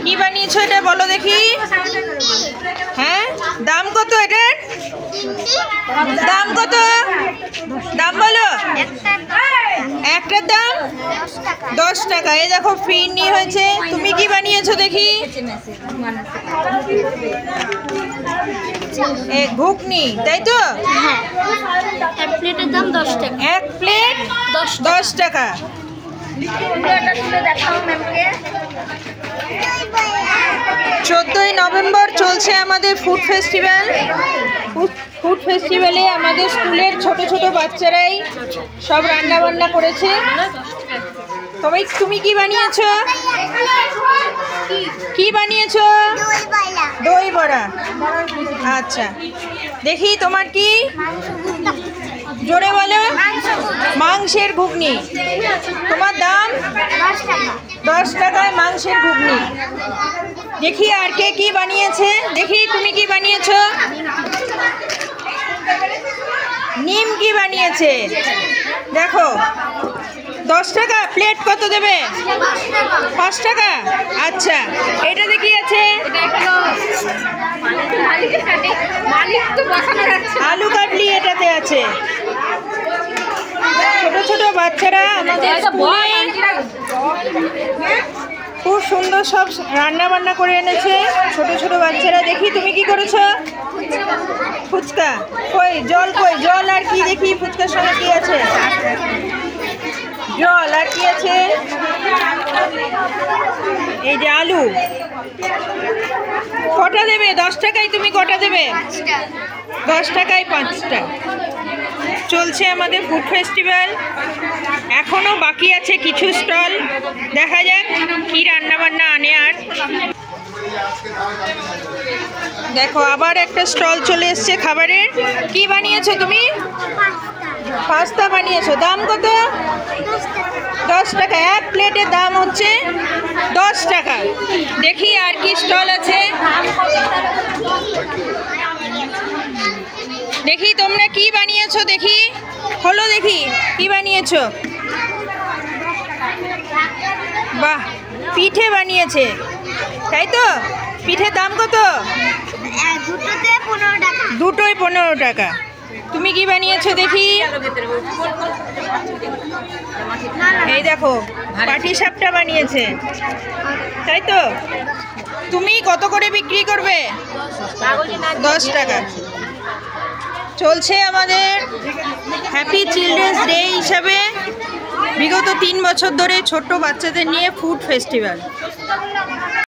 কি বানিয়েছো এটা বলো দেখি। হ্যাঁ, দাম কত এটার? দাম কত? দাম বলো। একটার দাম 10 টাকা। এই দেখো ফিরনি হয়েছে। তুমি কি বানিয়েছো দেখি? ঘুগনি, তাই তো? এক প্লেটের দাম 10 টাকা। এক প্লেট 10 টাকা। 14ই নভেম্বর চলছে আমাদের ফুড ফেস্টিভ্যাল। ফুড ফেস্টিভ্যালে আমাদের স্কুলের ছোট ছোট বাচ্চারাই সব রান্না বান্না করেছে। তুমি কি বানিয়েছো? কি বানিয়েছো? দই বড়া। আচ্ছা, দেখি তোমার কি? জোরে বলো। মাংসের ঘুগনি। তোমার দাম 10 টাকায় মাংসের ঘুগনি। দেখি আর কে কি বানিয়েছে। দেখি তুমি কি বানিয়েছো? নিম কি বানিয়েছে দেখো। 10 টাকা। প্লেট কত দেবে? 5 টাকা। আচ্ছা, এটা দেখি আছে আলু কাবলি, এটাতে আছে। ছোট ছোট বাচ্চারা আমাদের স্কুলে খুব সুন্দর সব রান্না বান্না করে এনেছে ছোট ছোট বাচ্চারা। দেখি তুমি কি করেছো? ফুচকা। কই জল? কই জল আর কি দেখি? ফুচকার সঙ্গে কি আছে? জল আর কি আছে? এই যে আলু। কটা দেবে? 10 টাকায় তুমি কটা দেবে? 10 টাকায় 5টা। চলছে আমাদের ফুড ফেস্টিভ্যাল। এখনো বাকি আছে কিছু স্টল। দেখা যাক কি রান্না বান্না আনে। আর দেখো আবার একটা স্টল চলে এসছে খাবারের। কি বানিয়েছো তুমি? পাস্তা বানিয়েছো। দাম কত? 10 টাকা। এক প্লেটের দাম হচ্ছে 10 টাকা। দেখি আর কি স্টল আছে। দেখি তোমরা কি বানিয়েছো দেখি। হলো দেখি কি বানিয়েছো। বাহ, পিঠে বানিয়েছে, তাই তো? পিঠের দাম কত? দুটোই 15 টাকা। তুমি কি বানিয়েছো দেখি? এই দেখো পাটিসাপটা বানিয়েছে, তাই তো? তুমি কত করে বিক্রি করবে? 10 টাকা। চলছে আমাদের হ্যাপি চিলড্রেন্স ডে হিসাবে বিগত 3 বছর ধরে ছোট্ট বাচ্চাদের নিয়ে ফুড ফেস্টিভ্যাল।